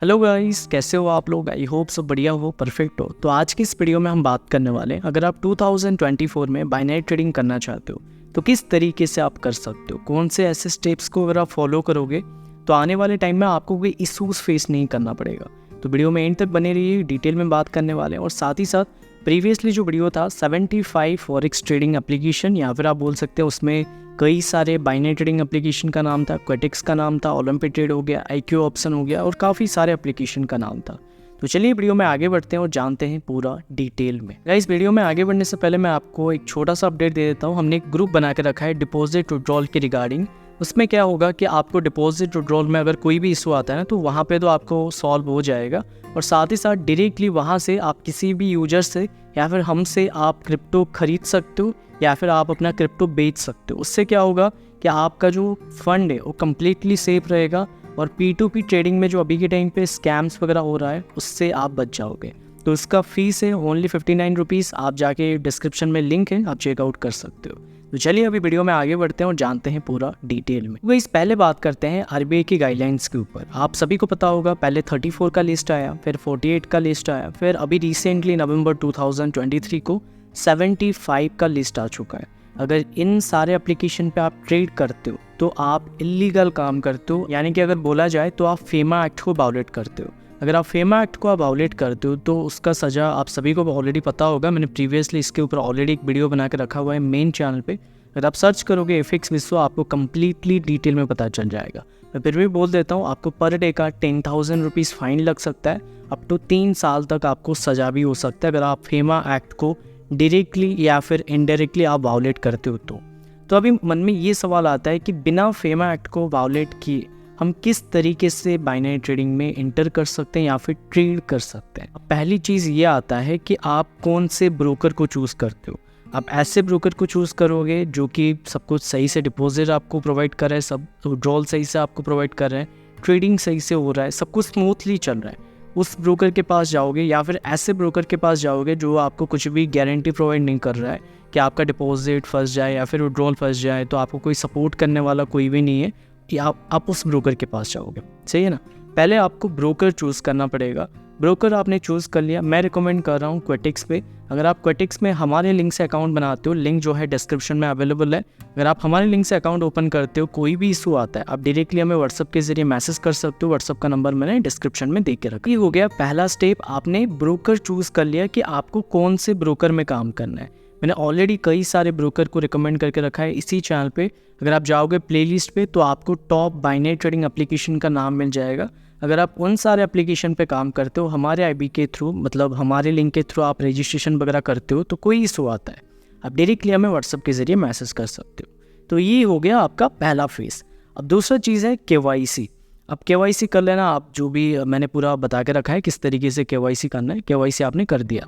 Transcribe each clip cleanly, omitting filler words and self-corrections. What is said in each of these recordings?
Hello guys, कैसे हो आप लोग। आई होप सब बढ़िया हो, परफेक्ट हो। तो आज की इस वीडियो में हम बात करने वाले हैं, अगर आप 2024 में बाइनरी ट्रेडिंग करना चाहते हो तो किस तरीके से आप कर सकते हो, कौन से ऐसे स्टेप्स को अगर आप फॉलो करोगे तो आने वाले टाइम में आपको कोई इशूज़ फेस नहीं करना पड़ेगा। तो वीडियो में एंड तक बने रहिए, डिटेल में बात करने वाले हैं। और साथ ही साथ प्रीवियसली जो वीडियो था 75 फॉरेक्स ट्रेडिंग एप्लीकेशन, या फिर आप बोल सकते हैं उसमें कई सारे बाइनरी ट्रेडिंग एप्लीकेशन का नाम था, क्वेटिक्स का नाम था, ओलंपिक ट्रेड हो गया, IQ ऑप्शन हो गया और काफ़ी सारे एप्लीकेशन का नाम था। तो चलिए वीडियो में आगे बढ़ते हैं और जानते हैं पूरा डिटेल में। गाइस, वीडियो में आगे बढ़ने से पहले मैं आपको एक छोटा सा अपडेट दे देता हूँ। हमने एक ग्रुप बना के रखा है डिपॉजिट विड्रॉल के रिगार्डिंग। उसमें क्या होगा कि आपको डिपॉजिट विड्रॉल में अगर कोई भी इशू आता है ना, तो वहाँ पे तो आपको सॉल्व हो जाएगा। और साथ ही साथ डायरेक्टली वहाँ से आप किसी भी यूजर से या फिर हमसे आप क्रिप्टो खरीद सकते हो या फिर आप अपना क्रिप्टो बेच सकते हो। उससे क्या होगा कि आपका जो फंड है वो कम्प्लीटली सेफ रहेगा और P2P ट्रेडिंग में जो अभी के टाइम पे स्कैम्स वगैरह हो रहा है उससे आप बच जाओगे। तो इसका फीस है ओनली 59 रुपीज़। आप जाके डिस्क्रिप्शन में लिंक है, आप चेकआउट कर सकते हो। तो चलिए अभी वीडियो में आगे बढ़ते हैं और जानते हैं पूरा डिटेल में। वही पहले बात करते हैं RBI की गाइडलाइंस के ऊपर। आप सभी को पता होगा, पहले 34 का लिस्ट आया, फिर 48 का लिस्ट आया, फिर अभी रिसेंटली नवंबर 2023 को 75 का लिस्ट आ चुका है। अगर इन सारे एप्लीकेशन पे आप ट्रेड करते हो तो आप इलीगल काम करते हो, यानी कि अगर बोला जाए तो आप फेमा एक्ट को वायोलेट करते हो। अगर आप फेमा एक्ट को वायोलेट करते हो तो उसका सज़ा आप सभी को ऑलरेडी पता होगा। मैंने प्रीवियसली इसके ऊपर ऑलरेडी एक वीडियो बना के रखा हुआ है मेन चैनल पे। अगर आप सर्च करोगे FX विश्व, आपको कम्प्लीटली डिटेल में पता चल जाएगा। मैं फिर भी बोल देता हूँ, आपको पर डे का 10,000 रुपीज़ फाइन लग सकता है। अप टू 3 साल तक आपको सज़ा भी हो सकता है अगर आप फेमा एक्ट को डायरेक्टली या फिर इनडायरेक्टली आप वायोलेट करते हो तो अभी मन में ये सवाल आता है कि बिना फेमा एक्ट को वायोलेट किए हम किस तरीके से बाइनरी ट्रेडिंग में इंटर कर सकते हैं या फिर ट्रेड कर सकते हैं। पहली चीज़ ये आता है कि आप कौन से ब्रोकर को चूज़ करते हो। आप ऐसे ब्रोकर को चूज़ करोगे जो कि सब कुछ सही से डिपॉजिट आपको प्रोवाइड कर रहा है, सब विड्रॉल सही से आपको प्रोवाइड कर रहे हैं, ट्रेडिंग सही से हो रहा है, सब कुछ स्मूथली चल रहा है। उस ब्रोकर के पास जाओगे या फिर ऐसे ब्रोकर के पास जाओगे जो आपको कुछ भी गारंटी प्रोवाइड नहीं कर रहा है कि आपका डिपॉजिट फंस जाए या फिर विड्रॉल फंस जाए, तो आपको कोई सपोर्ट करने वाला कोई भी नहीं है कि आप उस ब्रोकर के पास जाओगे। सही है ना। पहले आपको ब्रोकर चूज़ करना पड़ेगा। ब्रोकर आपने चूज़ कर लिया, मैं रिकमेंड कर रहा हूँ क्वेटिक्स पे। अगर आप क्वेटिक्स में हमारे लिंक से अकाउंट बनाते हो, लिंक जो है डिस्क्रिप्शन में अवेलेबल है। अगर आप हमारे लिंक से अकाउंट ओपन करते हो, कोई भी इशू आता है आप डायरेक्टली हमें व्हाट्सअप के जरिए मैसेज कर सकते हो। व्हाट्सअप का नंबर मैंने डिस्क्रिप्शन में दे के रखा। ये हो गया पहला स्टेप, आपने ब्रोकर चूज़ कर लिया कि आपको कौन से ब्रोकर में काम करना है। मैंने ऑलरेडी कई सारे ब्रोकर को रिकमेंड करके रखा है इसी चैनल पे। अगर आप जाओगे प्लेलिस्ट पे तो आपको टॉप बाइनरी ट्रेडिंग एप्लीकेशन का नाम मिल जाएगा। अगर आप उन सारे एप्लीकेशन पे काम करते हो, हमारे IB के थ्रू, मतलब हमारे लिंक के थ्रू आप रजिस्ट्रेशन वगैरह करते हो, तो कोई इशू आता है आप डायरेक्टली हमें व्हाट्सअप के जरिए मैसेज कर सकते हो। तो ये हो गया आपका पहला फेस। अब दूसरा चीज़ है KYC। अब KYC कर लेना आप, जो भी मैंने पूरा बता के रखा है किस तरीके से KYC करना है। KYC आपने कर दिया।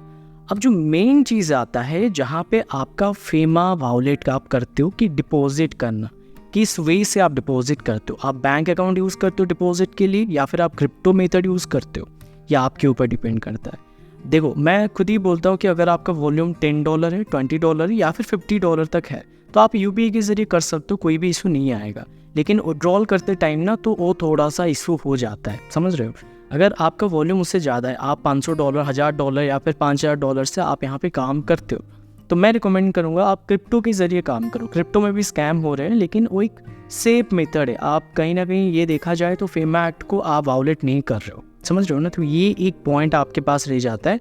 अब जो मेन चीज़ आता है जहाँ पे आपका फेमा वायोलेट का आप करते हो कि डिपॉजिट करना, किस वे से आप डिपॉजिट करते हो। आप बैंक अकाउंट यूज़ करते हो डिपॉजिट के लिए या फिर आप क्रिप्टो मेथड यूज़ करते हो, या आपके ऊपर डिपेंड करता है। देखो, मैं खुद ही बोलता हूँ कि अगर आपका वॉल्यूम $10 है, $20 है या फिर $50 तक है तो आप UPI के ज़रिए कर सकते हो, कोई भी इशू नहीं आएगा। लेकिन विड्रॉल करते टाइम ना तो वो थोड़ा सा इशू हो जाता है, समझ रहे हो। अगर आपका वॉल्यूम उससे ज़्यादा है, आप $500, $1000 या फिर $5000 से आप यहाँ पे काम करते हो, तो मैं रिकमेंड करूँगा आप क्रिप्टो के ज़रिए काम करो। क्रिप्टो में भी स्कैम हो रहे हैं लेकिन वो एक सेफ मेथड है। आप कहीं ना कहीं ये देखा जाए तो फेमा एक्ट को आप वायोलेट नहीं कर रहे हो, समझ रहे हो ना। तो ये एक पॉइंट आपके पास रह जाता है।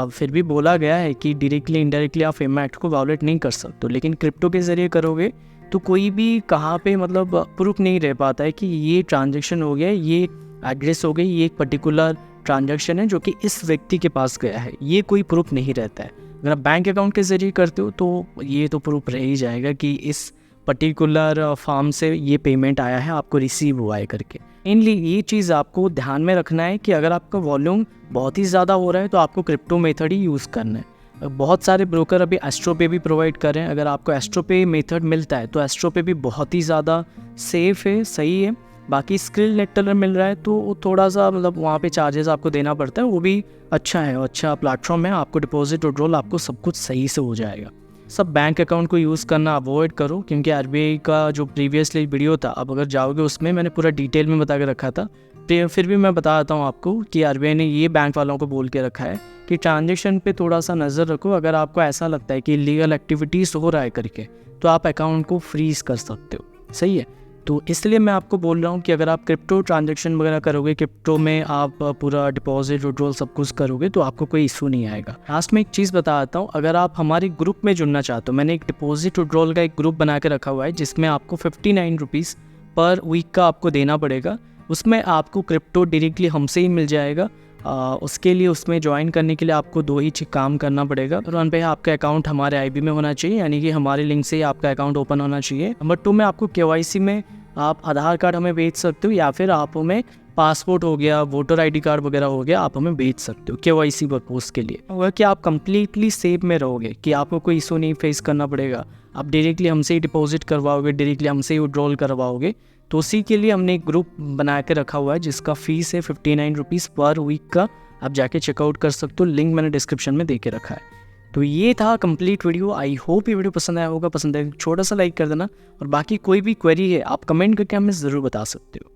फिर भी बोला गया है कि डायरेक्टली इनडायरेक्टली आप फेमा एक्ट को वायोलेट नहीं कर सकते, लेकिन क्रिप्टो के ज़रिए करोगे तो कोई भी कहाँ पे मतलब प्रूफ नहीं रह पाता है कि ये ट्रांजेक्शन हो गया, ये एड्रेस हो गई, ये एक पर्टिकुलर ट्रांजैक्शन है जो कि इस व्यक्ति के पास गया है, ये कोई प्रूफ नहीं रहता है। अगर आप बैंक अकाउंट के ज़रिए करते हो तो ये तो प्रूफ रह ही जाएगा कि इस पर्टिकुलर फॉर्म से ये पेमेंट आया है, आपको रिसीव हुआ है करके। इनली ये चीज़ आपको ध्यान में रखना है कि अगर आपका वॉल्यूम बहुत ही ज़्यादा हो रहा है तो आपको क्रिप्टो मेथड ही यूज़ करना है। बहुत सारे ब्रोकर अभी एस्ट्रोपे भी प्रोवाइड कर रहे हैं। अगर आपको एस्ट्रोपे मेथड मिलता है तो एस्ट्रोपे भी बहुत ही ज़्यादा सेफ़ है, सही है। बाकी स्क्रिल नेटलर मिल रहा है तो थोड़ा सा मतलब वहाँ पे चार्जेस आपको देना पड़ता है, वो भी अच्छा है, अच्छा प्लेटफॉर्म है। आपको डिपॉजिट विड्रॉल आपको सब कुछ सही से हो जाएगा। सब बैंक अकाउंट को यूज़ करना अवॉइड करो, क्योंकि RBI का जो प्रीवियसली वीडियो था, अब अगर जाओगे उसमें मैंने पूरा डिटेल में बता के रखा था फिर भी मैं बताता हूँ आपको कि आरबीआई ने ये बैंक वालों को बोल के रखा है कि ट्रांजेक्शन पे थोड़ा सा नज़र रखो। अगर आपको ऐसा लगता है कि इलीगल एक्टिविटीज़ हो रहा है करके, तो आप अकाउंट को फ्रीज़ कर सकते हो। सही है, तो इसलिए मैं आपको बोल रहा हूँ कि अगर आप क्रिप्टो ट्रांजैक्शन वगैरह करोगे, क्रिप्टो में आप पूरा डिपॉजिट विड्रॉल सब कुछ करोगे, तो आपको कोई इशू नहीं आएगा। लास्ट में एक चीज़ बताता हूँ, अगर आप हमारे ग्रुप में जुड़ना चाहते हो, मैंने एक डिपॉजिट विड्रॉल का एक ग्रुप बना के रखा हुआ है जिसमें आपको 59 रुपीज़ पर वीक का आपको देना पड़ेगा। उसमें आपको क्रिप्टो डायरेक्टली हमसे ही मिल जाएगा। उसके लिए उसमें ज्वाइन करने के लिए आपको 2 ही काम करना पड़ेगा। नंबर 1 पे आपका अकाउंट हमारे आईबी में होना चाहिए, यानी कि हमारे लिंक से ही आपका अकाउंट ओपन होना चाहिए। नंबर 2 में आपको केवाईसी में आप आधार कार्ड हमें भेज सकते हो, या फिर आप हमें पासपोर्ट हो गया, वोटर आईडी कार्ड वगैरह हो गया, आप हमें भेज सकते हो केवाईसी पर्पज़ के लिए। होगा कि आप कंप्लीटली सेफ में रहोगे, कि आपको कोई इशू नहीं फेस करना पड़ेगा। आप डायरेक्टली हमसे ही डिपॉजिट करवाओगे, डायरेक्टली हमसे ही विड्रॉल करवाओगे। तो उसी के लिए हमने एक ग्रुप बना के रखा हुआ है जिसका फ़ीस है 59 रुपीज़ पर वीक का। आप जाके चेकआउट कर सकते हो, लिंक मैंने डिस्क्रिप्शन में दे के रखा है। तो ये था कंप्लीट वीडियो। आई होप ये वीडियो पसंद आया होगा। पसंद आया छोटा सा लाइक कर देना, और बाकी कोई भी क्वेरी है आप कमेंट करके हमें ज़रूर बता सकते हो।